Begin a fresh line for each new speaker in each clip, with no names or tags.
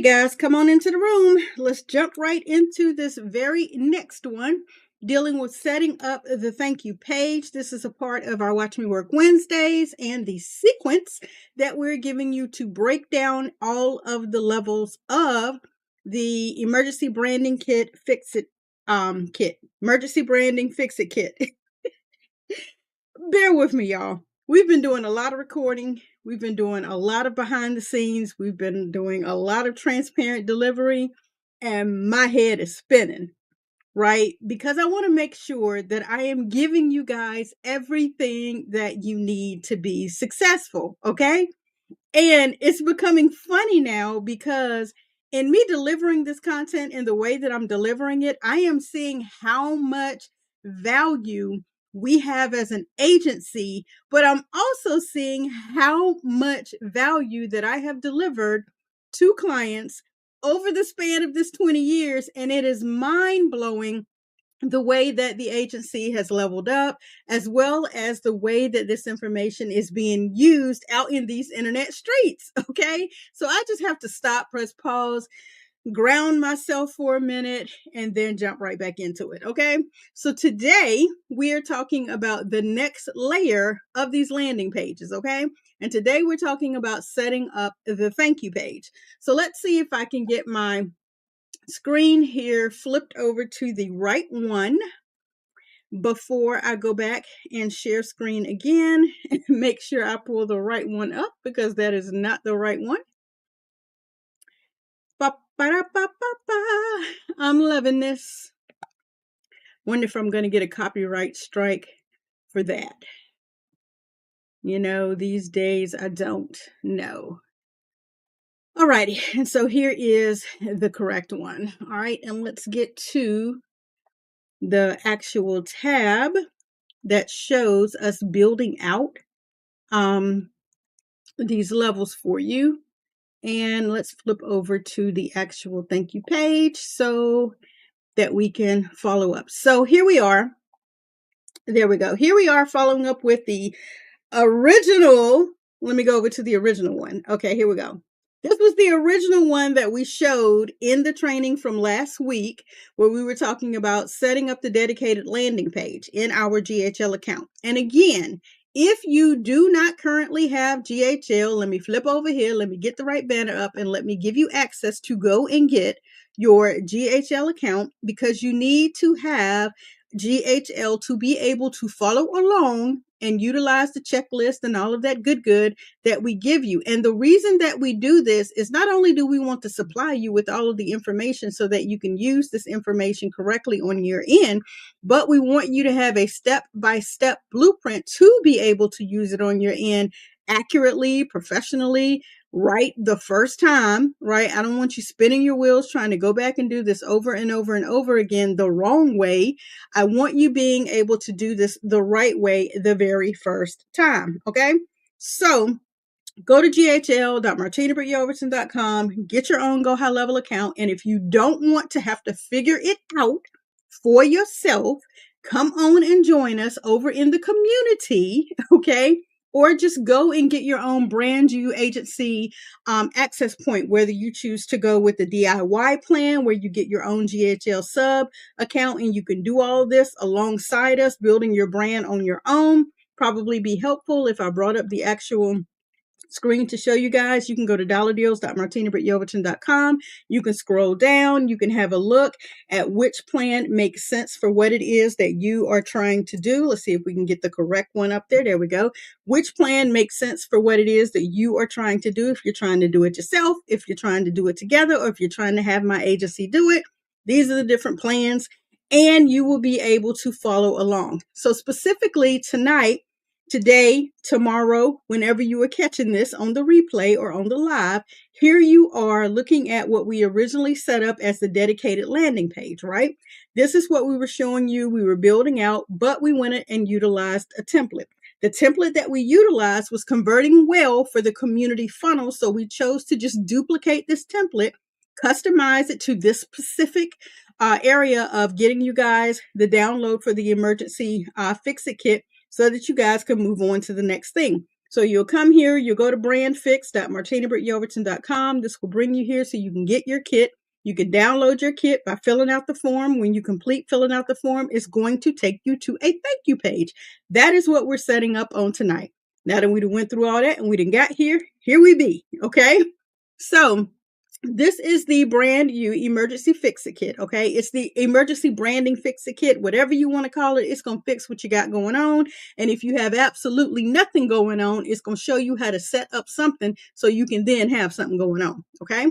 guys, come on into the room. Let's jump right into this very next one, dealing with setting up the thank you page. This is a part of our Watch Me Work Wednesdays and the sequence that we're giving you to break down all of the levels of the emergency branding kit, emergency branding fix it kit. Bear with me, y'all. We've been doing a lot of recording. We've been doing a lot of behind the scenes. We've been doing a lot of transparent delivery, and my head is spinning, right? Because I want to make sure that I am giving you guys everything that you need to be successful, okay? And it's becoming funny now because in me delivering this content in the way that I'm delivering it, I am seeing how much value we have as an agency, but I'm also seeing how much value that I have delivered to clients over the span of this 20 years. And it is mind blowing the way that the agency has leveled up, as well as the way that this information is being used out in these internet streets. Okay. So I just have to stop, press pause, ground myself for a minute, and then jump right back into it. Okay. So today we are talking about the next layer of these landing pages. Okay. And today we're talking about setting up the thank you page. So let's see if I can get my screen here flipped over to the right one before I go back and share screen again and make sure I pull the right one up, because that is not the right one. I'm loving this. Wonder if I'm going to get a copyright strike for that. You know, these days I don't know. Alrighty, and so here is the correct one. All right, and let's get to the actual tab that shows us building out these levels for you. And let's flip over to the actual thank you page so that we can follow up. So here we are. There we go. Here we are following up with the original. Let me go over to the original one. Okay, here we go. This was the original one that we showed in the training from last week, where we were talking about setting up the dedicated landing page in our GHL account. And again, if you do not currently have GHL, let me flip over here. Let me get the right banner up and let me give you access to go and get your GHL account, because you need to have GHL to be able to follow along and utilize the checklist and all of that good that we give you. And the reason that we do this is not only do we want to supply you with all of the information so that you can use this information correctly on your end, but we want you to have a step-by-step blueprint to be able to use it on your end accurately, professionally, right the first time, right? I don't want you spinning your wheels trying to go back and do this over and over and over again the wrong way. I want you being able to do this the right way the very first time. Okay. So go to ghl.martinabrityelverton.com, get your own Go High Level account. And if you don't want to have to figure it out for yourself, come on and join us over in the community. Okay. Or just go and get your own brand new agency access point, whether you choose to go with the DIY plan where you get your own GHL sub account and you can do all this alongside us, building your brand on your own. Probably be helpful if I brought up the actual screen to show you guys. You can go to dollardeals.martinabrittyelverton.com. You can scroll down. You can have a look at which plan makes sense for what it is that you are trying to do. Let's see if we can get the correct one up there. There we go. Which plan makes sense for what it is that you are trying to do. If you're trying to do it yourself, if you're trying to do it together, or if you're trying to have my agency do it, these are the different plans, and you will be able to follow along. So specifically tonight, today, tomorrow, whenever you are catching this on the replay or on the live, here you are looking at what we originally set up as the dedicated landing page, right? This is what we were showing you. We were building out, but we went and utilized a template. The template that we utilized was converting well for the community funnel. So we chose to just duplicate this template, customize it to this specific area of getting you guys the download for the emergency fix-it kit, so that you guys can move on to the next thing. So you'll come here, you'll go to brandfix.martinabrityelverton.com. This will bring you here so you can get your kit. You can download your kit by filling out the form. When you complete filling out the form, it's going to take you to a thank you page. That is what we're setting up on tonight. Now that we went through all that and we done got here we be, okay? So this is the Brand You Emergency Fix-It Kit, okay? It's the Emergency Branding Fix-It Kit, whatever you want to call it. It's going to fix what you got going on. And if you have absolutely nothing going on, it's going to show you how to set up something so you can then have something going on, okay?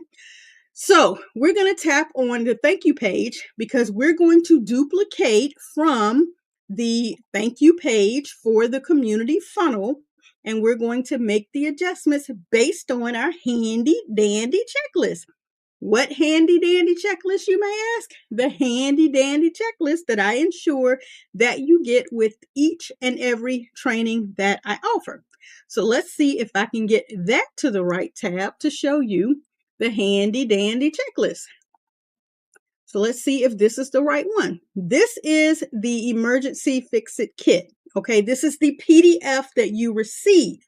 So we're going to tap on the thank you page because we're going to duplicate from the thank you page for the community funnel, and we're going to make the adjustments based on our handy dandy checklist. What handy dandy checklist, you may ask? The handy dandy checklist that I ensure that you get with each and every training that I offer. So let's see if I can get that to the right tab to show you the handy dandy checklist. So let's see if this is the right one. This is the Emergency Fix-It Kit. Okay, this is the PDF that you receive,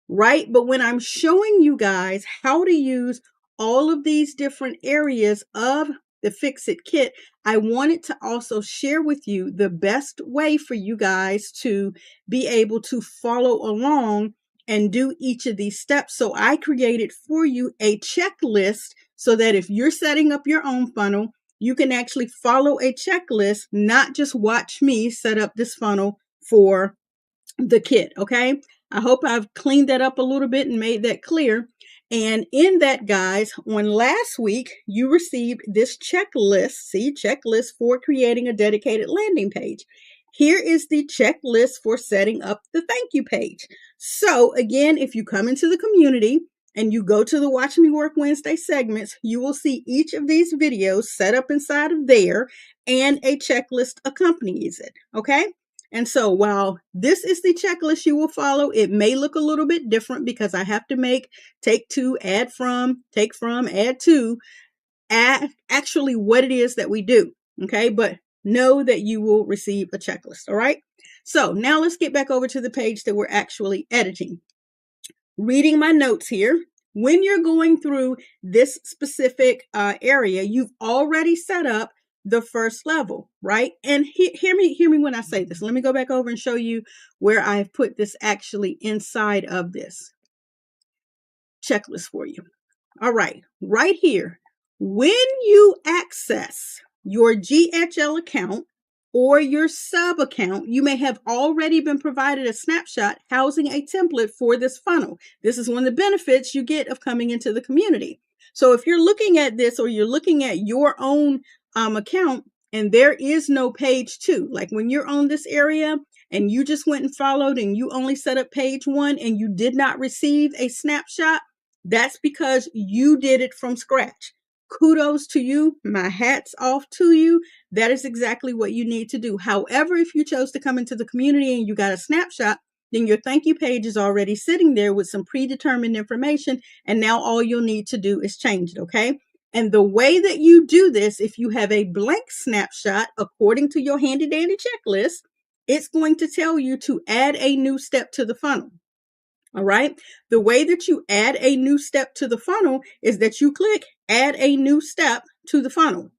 right? But when I'm showing you guys how to use all of these different areas of the Fix-It Kit, I wanted to also share with you the best way for you guys to be able to follow along and do each of these steps. So I created for you a checklist so that if you're setting up your own funnel, you can actually follow a checklist, not just watch me set up this funnel for the kit, okay? I hope I've cleaned that up a little bit and made that clear. And in that, guys, on last week, you received this checklist, see, checklist for creating a dedicated landing page. Here is the checklist for setting up the thank you page. So again, if you come into the community and you go to the Watch Me Work Wednesday segments, you will see each of these videos set up inside of there, and a checklist accompanies it, okay? And so while this is the checklist you will follow, it may look a little bit different because I have to take to, add from, take from, add to, actually what it is that we do, okay? But know that you will receive a checklist, all right? So now let's get back over to the page that we're actually editing. Reading my notes here. When you're going through this specific area, you've already set up the first level, right? And hear me when I say this. Let me go back over and show you where I've put this actually inside of this checklist for you. All right, right here. When you access your GHL account or your sub account, you may have already been provided a snapshot housing a template for this funnel. This is one of the benefits you get of coming into the community. So if you're looking at this or you're looking at your own account and there is no page 2, like when you're on this area and you just went and followed and you only set up page 1 and you did not receive a snapshot, that's because you did it from scratch. Kudos to you. My hat's off to you. That is exactly what you need to do. However, if you chose to come into the community and you got a snapshot, then your thank you page is already sitting there with some predetermined information. And now all you'll need to do is change it, okay? And the way that you do this, if you have a blank snapshot, according to your handy dandy checklist, it's going to tell you to add a new step to the funnel. All right. The way that you add a new step to the funnel is that you click add a new step to the funnel.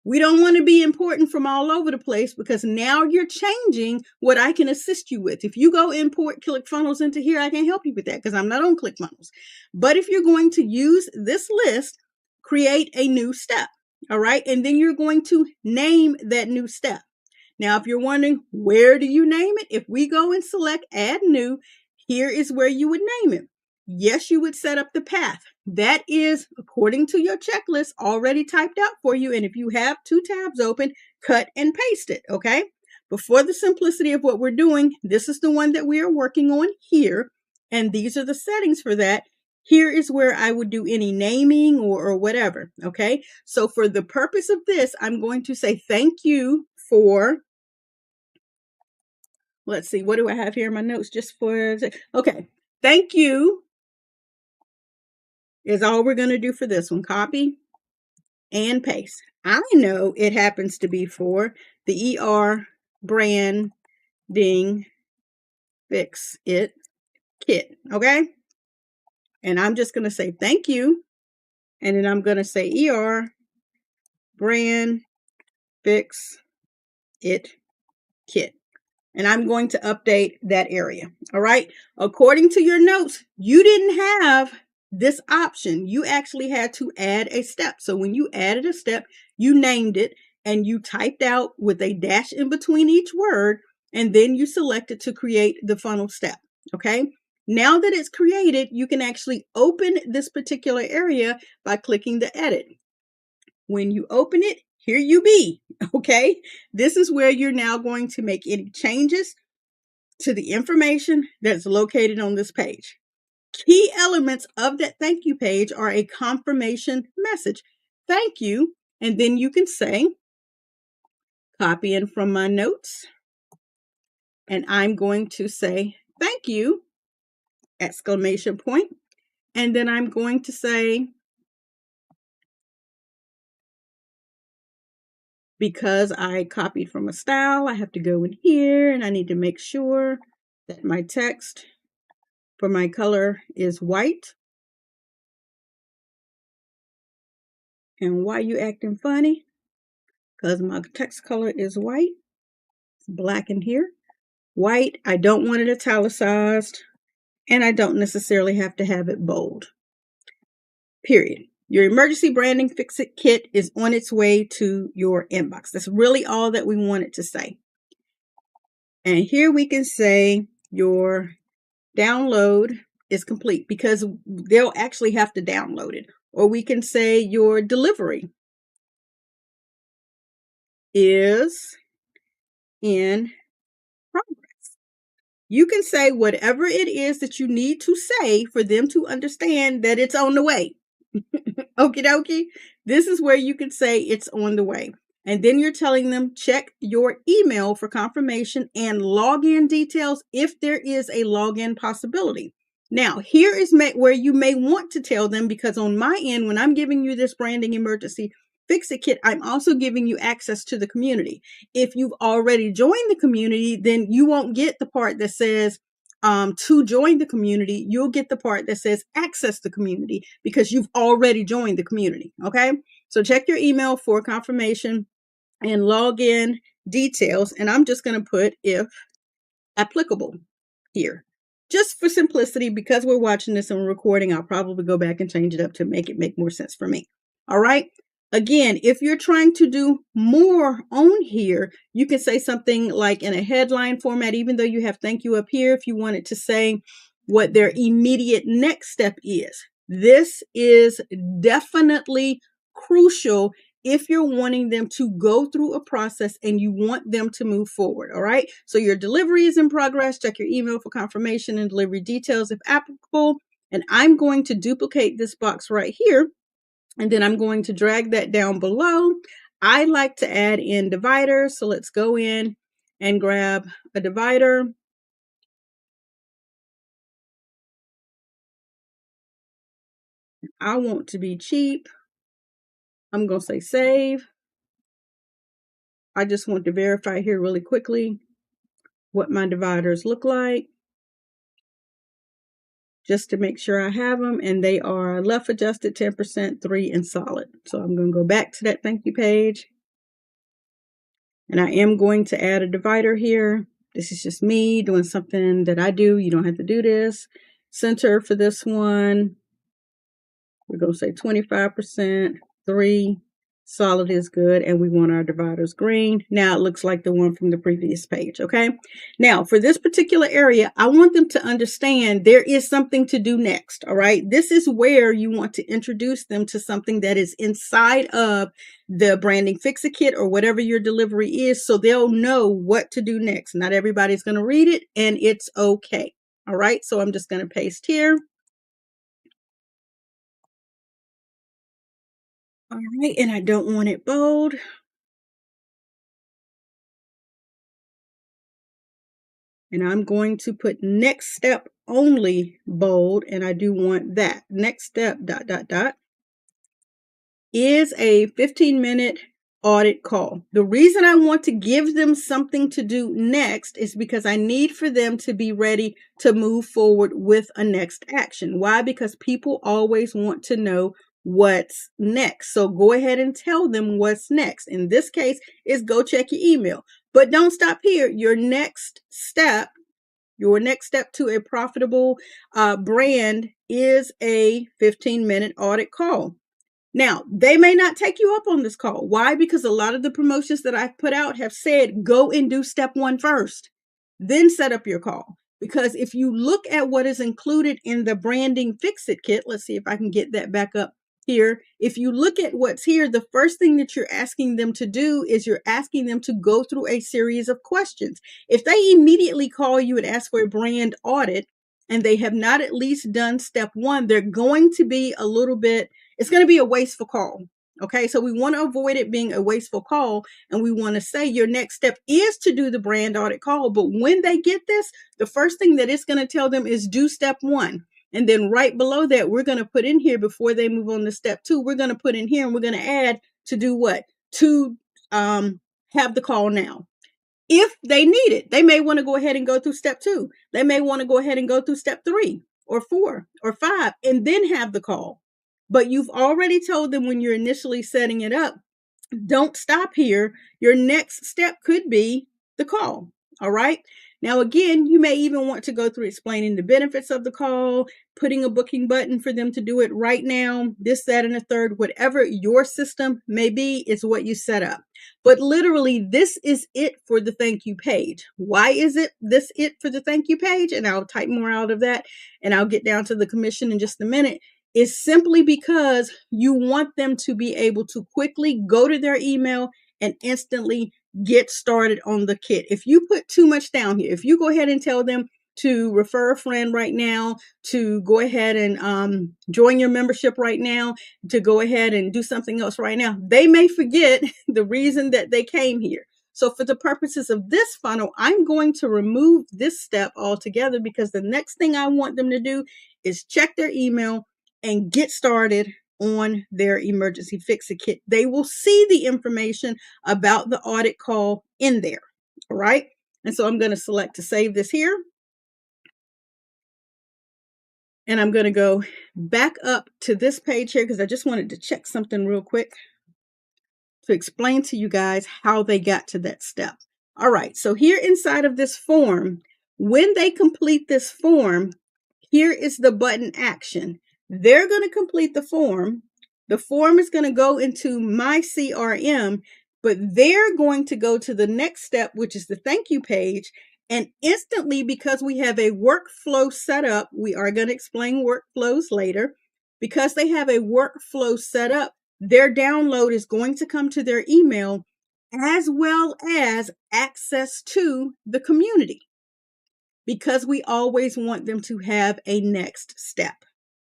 We don't want to be important from all over the place because now you're changing what I can assist you with. If you go import ClickFunnels into here, I can't help you with that because I'm not on ClickFunnels. But if you're going to use this list, create a new step. All right. And then you're going to name that new step. Now, if you're wondering, where do you name it? If we go and select add new, here is where you would name it. Yes, you would set up the path. That is, according to your checklist, already typed out for you. And if you have 2 tabs open, cut and paste it, okay? But for the simplicity of what we're doing, this is the one that we are working on here. And these are the settings for that. Here is where I would do any naming or whatever, okay? So for the purpose of this, I'm going to say thank you for... Let's see, what do I have here in my notes just for, okay, thank you is all we're going to do for this one. Copy and paste. I know it happens to be for the ER branding fix it kit. Okay. And I'm just going to say thank you. And then I'm going to say ER brand fix it kit. And I'm going to update that area. All right. According to your notes, you didn't have this option. You actually had to add a step. So when you added a step, you named it and you typed out with a dash in between each word, and then you selected to create the funnel step. Okay. Now that it's created, you can actually open this particular area by clicking the edit. When you open it, here you be. Okay. This is where you're now going to make any changes to the information that's located on this page. Key elements of that thank you page are a confirmation message. Thank you. And then you can say, copying from my notes. And I'm going to say, thank you, exclamation point. And then I'm going to say, because I copied from a style, I have to go in here and I need to make sure that my text for my color is white. And why you acting funny? Because my text color is white. It's black in here. White, I don't want it italicized, and I don't necessarily have to have it bold. Period. Your emergency branding fix-it kit is on its way to your inbox. That's really all that we wanted to say. And here we can say your download is complete because they'll actually have to download it. Or we can say your delivery is in progress. You can say whatever it is that you need to say for them to understand that it's on the way. Okie dokie. This is where you can say it's on the way. And then you're telling them check your email for confirmation and login details if there is a login possibility. Now, here is where you may want to tell them, because on my end, when I'm giving you this branding emergency fix-it kit, I'm also giving you access to the community. If you've already joined the community, then you won't get the part that says to join the community. You'll get the part that says access the community because you've already joined the community. Okay. So check your email for confirmation and login details. And I'm just going to put if applicable here. Just for simplicity, because we're watching this and recording, I'll probably go back and change it up to make it make more sense for me. All right. Again, if you're trying to do more on here, you can say something like in a headline format, even though you have thank you up here, if you wanted to say what their immediate next step is. This is definitely crucial if you're wanting them to go through a process and you want them to move forward. All right. So your delivery is in progress. Check your email for confirmation and delivery details if applicable. And I'm going to duplicate this box right here. And then I'm going to drag that down below. I like to add in dividers. So let's go in and grab a divider. I want to be cheap. I'm going to say save. I just want to verify here really quickly what my dividers look like, just to make sure I have them. And they are left adjusted 10%, 3, and solid. So I'm going to go back to that thank you page. And I am going to add a divider here. This is just me doing something that I do. You don't have to do this. Center for this one, we're going to say 25%, 3, solid is good, and we want our dividers green. Now it looks like the one from the previous page, okay? Now, for this particular area, I want them to understand there is something to do next, all right? This is where you want to introduce them to something that is inside of the branding fix-it kit or whatever your delivery is, so they'll know what to do next. Not everybody's going to read it, and it's okay, all right? So I'm just going to paste here. All right, and I don't want it bold. And I'm going to put next step only bold, and I do want that. Next step, ... is a 15-minute audit call. The reason I want to give them something to do next is because I need for them to be ready to move forward with a next action. Why? Because people always want to know what's next. So go ahead and tell them what's next. In this case, is go check your email. But don't stop here. Your next step to a profitable brand is a 15-minute audit call. Now, they may not take you up on this call. Why? Because a lot of the promotions that I've put out have said, go and do step 1 first, then set up your call. Because if you look at what is included in the branding fix-it kit, let's see if I can get that back up here. If you look at what's here, the first thing that you're asking them to do is you're asking them to go through a series of questions. If they immediately call you and ask for a brand audit and they have not at least done step 1, they're going to be it's going to be a wasteful call. Okay, so we want to avoid it being a wasteful call, and we want to say your next step is to do the brand audit call. But when they get this, the first thing that it's going to tell them is do step 1. And then right below that, we're going to put in here before they move on to step 2, we're going to put in here and we're going to add to do what? To have the call now. If they need it, they may want to go ahead and go through step 2. They may want to go ahead and go through step 3 or 4 or 5 and then have the call. But you've already told them when you're initially setting it up, don't stop here. Your next step could be the call. All right. Now, again, you may even want to go through explaining the benefits of the call, putting a booking button for them to do it right now, this, that, and a third, whatever your system may be is what you set up. But literally, this is it for the thank you page. Why is it for the thank you page? And I'll type more out of that and I'll get down to the commission in just a minute. Is simply because you want them to be able to quickly go to their email and instantly get started on the kit. If you put too much down here, if you go ahead and tell them to refer a friend right now, to go ahead and join your membership right now, to go ahead and do something else right now, they may forget the reason that they came here. So for the purposes of this funnel, I'm going to remove this step altogether because the next thing I want them to do is check their email and get started on their emergency fix-it kit. They will see the information about the audit call in there. All right. And so I'm going to select to save this here. And I'm going to go back up to this page here because I just wanted to check something real quick to explain to you guys how they got to that step. All right. So here inside of this form, when they complete this form, here is the button action. They're going to complete the form. The form is going to go into my CRM, but they're going to go to the next step, which is the thank you page. And instantly, because we have a workflow set up, we are going to explain workflows later. Because they have a workflow set up, their download is going to come to their email as well as access to the community, because we always want them to have a next step.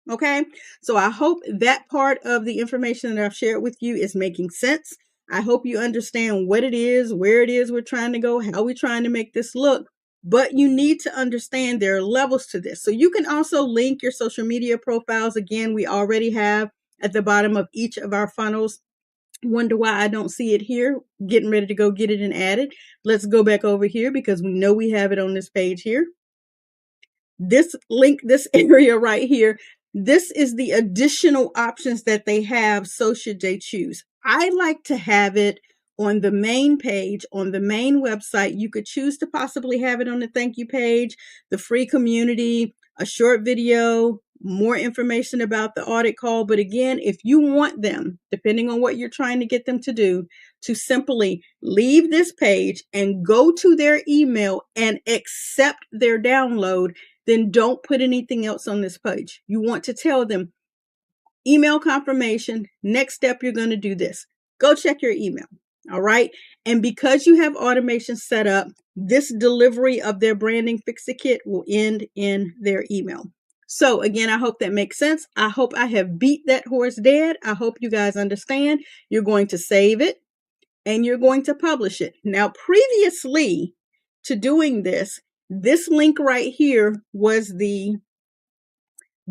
Okay, so I hope that part of the information that I've shared with you is making sense. I hope you understand what it is, where it is we're trying to go, how we're trying to make this look. But you need to understand there are levels to this. So you can also link your social media profiles. Again, we already have at the bottom of each of our funnels. Wonder why I don't see it here. Getting ready to go get it and add it. Let's go back over here because we know we have it on this page here. This link, this area right here, this is the additional options that they have, so should they choose. I like to have it on the main page, on the main website. You could choose to possibly have it on the thank you page, the free community, a short video, more information about the audit call. But again, if you want them, depending on what you're trying to get them to do, to simply leave this page and go to their email and accept their download, then don't put anything else on this page. You want to tell them, email confirmation, next step, you're going to do this. Go check your email. All right. And because you have automation set up, this delivery of their branding fix-it kit will end in their email. So again, I hope that makes sense. I hope I have beat that horse dead. I hope you guys understand. You're going to save it and you're going to publish it. Now, previously to doing this link right here was the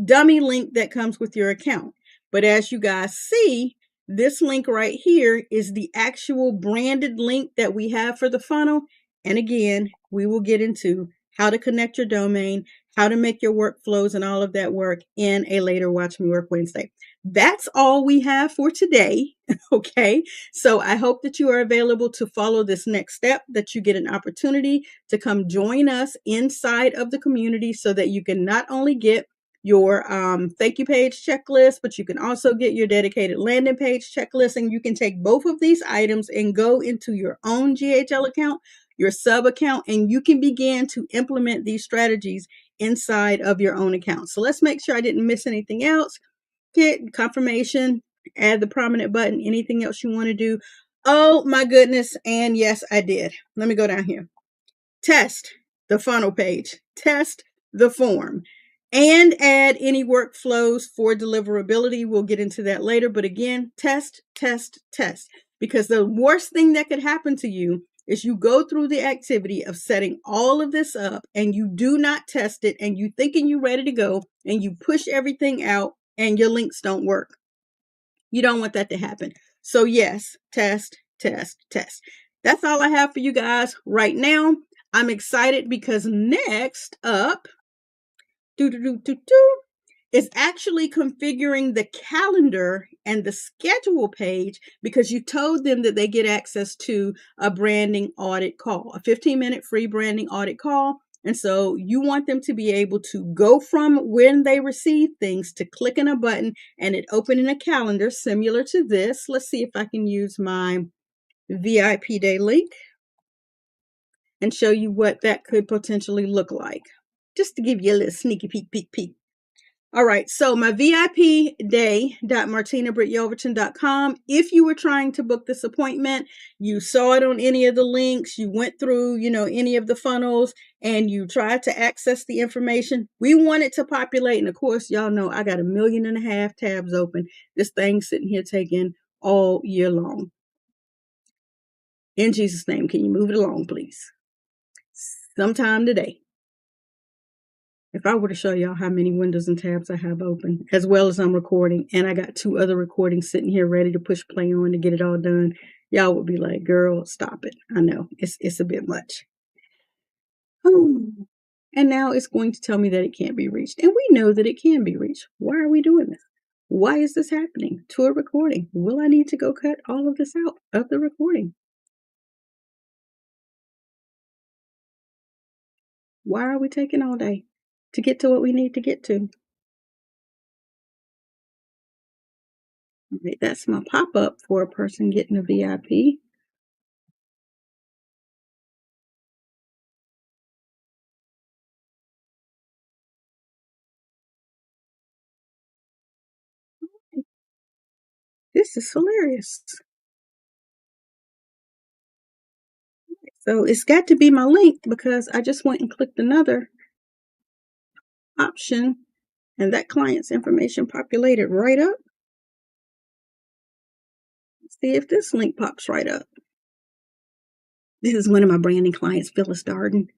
dummy link that comes with your account. But as you guys see, This link right here is the actual branded link that we have for the funnel. And again, we will get into how to connect your domain, how to make your workflows and all of that work in a later Watch Me Work Wednesday. That's all we have for today. Okay. So I hope that you are available to follow this next step, that you get an opportunity to come join us inside of the community so that you can not only get your thank you page checklist, but you can also get your dedicated landing page checklist. And you can take both of these items and go into your own GHL account, your sub account, and you can begin to implement these strategies inside of your own account. So let's make sure I didn't miss anything else. Hit confirmation, add the prominent button, anything else you want to do. Oh my goodness. And yes, I did. Let me go down here. Test the funnel page, test the form, and add any workflows for deliverability. We'll get into that later. But again, test, test, test. Because the worst thing that could happen to you is you go through the activity of setting all of this up and you do not test it and you thinking you're ready to go and you push everything out and your links don't work. You don't want that to happen. So yes, test, test, test. That's all I have for you guys right now. I'm excited because next up is actually configuring the calendar and the schedule page, because you told them that they get access to a branding audit call, a 15-minute free branding audit call. And so you want them to be able to go from when they receive things to clicking a button and it opening a calendar similar to this. Let's see if I can use my VIP day link and show you what that could potentially look like, just to give you a little sneaky peek. All right, so my VIP day.martinabrityelverton.com. If you were trying to book this appointment, you saw it on any of the links, you went through, any of the funnels, and you tried to access the information, we want it to populate. And of course, y'all know I got 1.5 million tabs open. This thing's sitting here taking all year long. In Jesus' name, can you move it along, please? Sometime today. If I were to show y'all how many windows and tabs I have open, as well as I'm recording, and I got 2 other recordings sitting here ready to push play on to get it all done, y'all would be like, girl, stop it. I know, it's a bit much. And now it's going to tell me that it can't be reached. And we know that it can be reached. Why are we doing this? Why is this happening to a recording? Will I need to go cut all of this out of the recording? Why are we taking all day to get to what we need to get to? All right, that's my pop-up for a person getting a VIP. This is hilarious. So it's got to be my link, because I just went and clicked another option and that client's information populated right up. Let's see if this link pops right up. This is one of my branding clients, Phyllis Darden.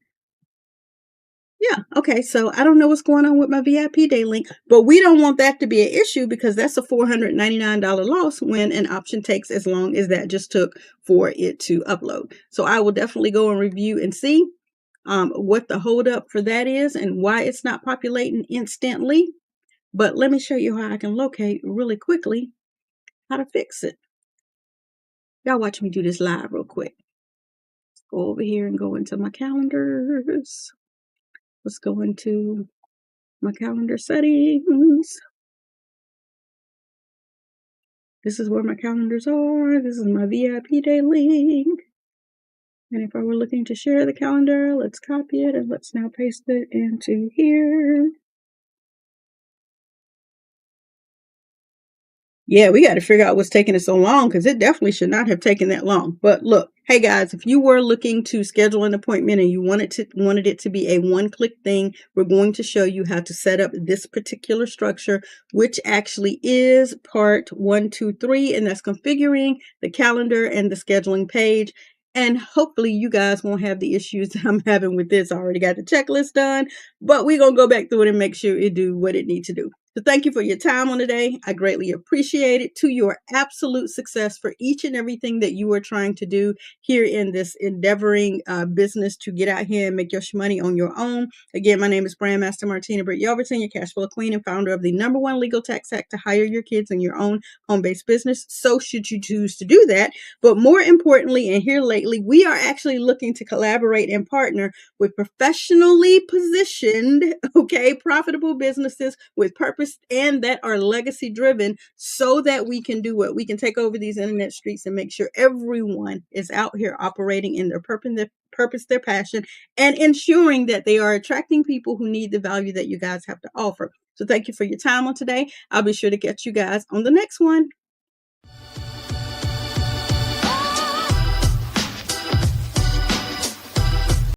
Yeah, okay, so I don't know what's going on with my VIP day link, but we don't want that to be an issue, because that's a $499 loss when an option takes as long as that just took for it to upload. So I will definitely go and review and see what the holdup for that is and why it's not populating instantly. But let me show you how I can locate really quickly how to fix it. Y'all watch me do this live real quick. Let's go over here and go into my calendars. Let's go into my calendar settings. This is where my calendars are. This is my VIP day link. And if I were looking to share the calendar, let's copy it and let's now paste it into here. Yeah, we got to figure out what's taking it so long, because it definitely should not have taken that long. But look, hey guys, if you were looking to schedule an appointment and you wanted it to be a one-click thing, we're going to show you how to set up this particular structure, which actually is part 1, 2, 3, and that's configuring the calendar and the scheduling page. And hopefully you guys won't have the issues that I'm having with this. I already got the checklist done, but we're going to go back through it and make sure it do what it needs to do. So thank you for your time on today. I greatly appreciate it. To your absolute success for each and everything that you are trying to do here in this endeavoring business to get out here and make your money on your own. Again, my name is BrandMaster Martina Britt Yelverton, your cash flow queen and founder of the #1 legal tax hack to hire your kids in your own home-based business. So should you choose to do that. But more importantly, and here lately, we are actually looking to collaborate and partner with professionally positioned, profitable businesses with purpose and that are legacy driven, so that we can do what we can take over these internet streets and make sure everyone is out here operating in their purpose, their passion, and ensuring that they are attracting people who need the value that you guys have to offer. So thank you for your time on today. I'll be sure to catch you guys on the next one.